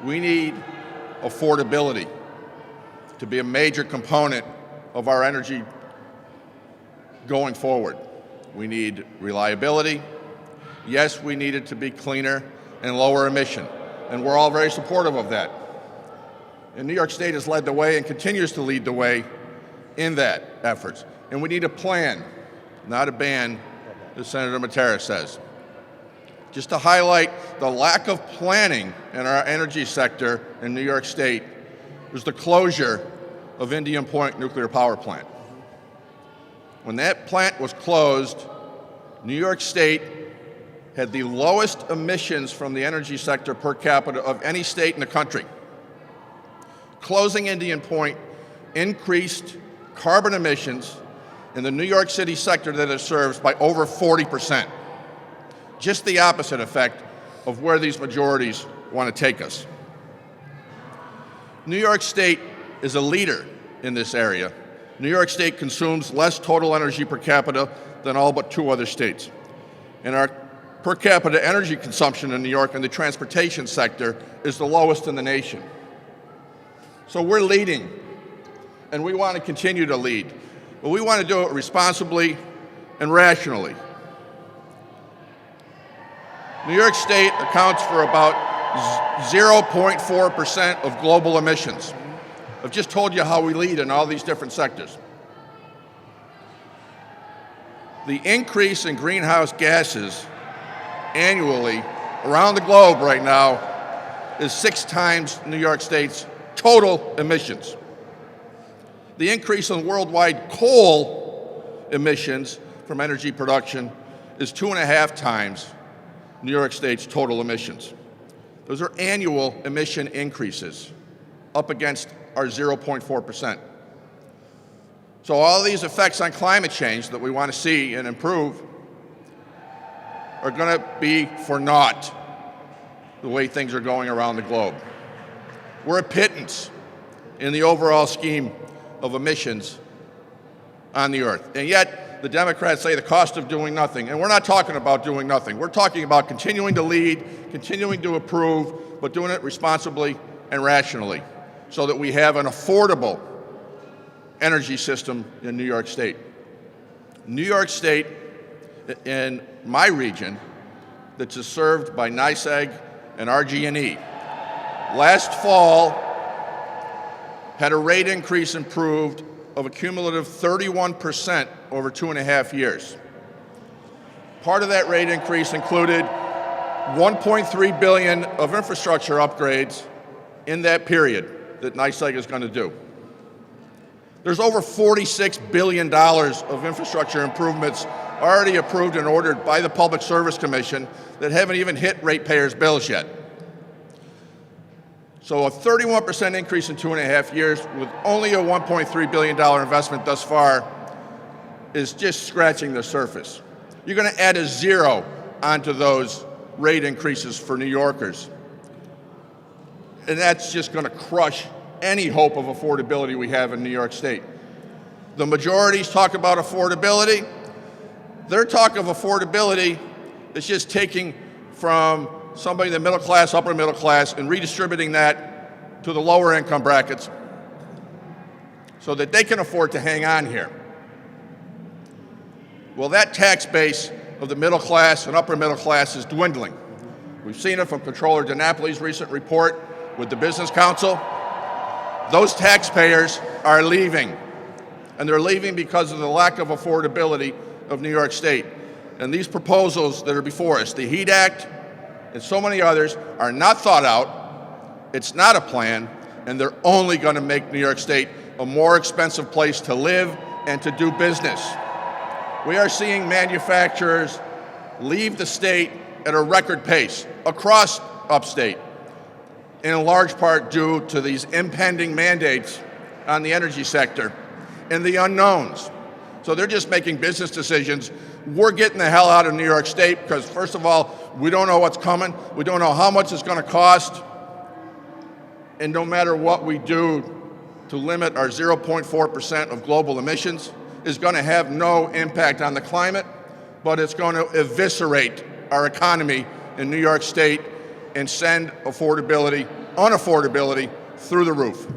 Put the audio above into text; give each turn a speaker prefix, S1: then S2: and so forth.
S1: We need affordability to be a major component of our energy going forward. We need reliability. Yes, we need it to be cleaner and lower emission, and we're all very supportive of that. And New York State has led the way and continues to lead the way in that efforts. And we need a plan, not a ban, as Senator Matera says. Just to highlight the lack of planning in our energy sector in New York State was the closure of Indian Point Nuclear Power Plant. When that plant was closed, New York State had the lowest emissions from the energy sector per capita of any state in the country. Closing Indian Point increased carbon emissions in the New York City sector that it serves by over 40%. Just the opposite effect of where these majorities want to take us. New York State is a leader in this area. New York State consumes less total energy per capita than all but 2 other states. And our per capita energy consumption in New York in the transportation sector is the lowest in the nation. So we're leading, and we want to continue to lead. But we want to do it responsibly and rationally. New York State accounts for about 0.4% of global emissions. I've just told you how we lead in all these different sectors. The increase in greenhouse gases annually around the globe right now is 6 times New York State's total emissions. The increase in worldwide coal emissions from energy production is 2.5 times New York State's total emissions. Those are annual emission increases up against our 0.4%. So all these effects on climate change that we want to see and improve are going to be for naught the way things are going around the globe. We're a pittance in the overall scheme of emissions on the earth. And yet, the Democrats say the cost of doing nothing. And we're not talking about doing nothing. We're talking about continuing to lead, continuing to approve, but doing it responsibly and rationally so that we have an affordable energy system in New York State. New York State, in my region, that's served by NYSEG and RG&E, last fall had a rate increase improved of a cumulative 31% over 2.5 years. Part of that rate increase included $1.3 billion of infrastructure upgrades in that period that NYSEG is going to do. There's over $46 billion of infrastructure improvements already approved and ordered by the Public Service Commission that haven't even hit ratepayers' bills yet. So a 31% increase in 2.5 years with only a $1.3 billion investment thus far is just scratching the surface. You're going to add a 0 onto those rate increases for New Yorkers. And that's just going to crush any hope of affordability we have in New York State. The majorities talk about affordability. Their talk of affordability is just taking from somebody in the middle class, upper middle class, and redistributing that to the lower income brackets so that they can afford to hang on here. Well, that tax base of the middle class and upper middle class is dwindling. We've seen it from Comptroller DiNapoli's recent report with the Business Council. Those taxpayers are leaving, and they're leaving because of the lack of affordability of New York State. And these proposals that are before us, the HEAT Act and so many others, are not thought out, it's not a plan, and they're only going to make New York State a more expensive place to live and to do business. We are seeing manufacturers leave the state at a record pace across upstate, in large part due to these impending mandates on the energy sector and the unknowns. So they're just making business decisions. We're getting the hell out of New York State because, first of all, we don't know what's coming. We don't know how much it's going to cost. And no matter what we do to limit our 0.4% of global emissions is going to have no impact on the climate, but it's going to eviscerate our economy in New York State and send affordability unaffordability through the roof.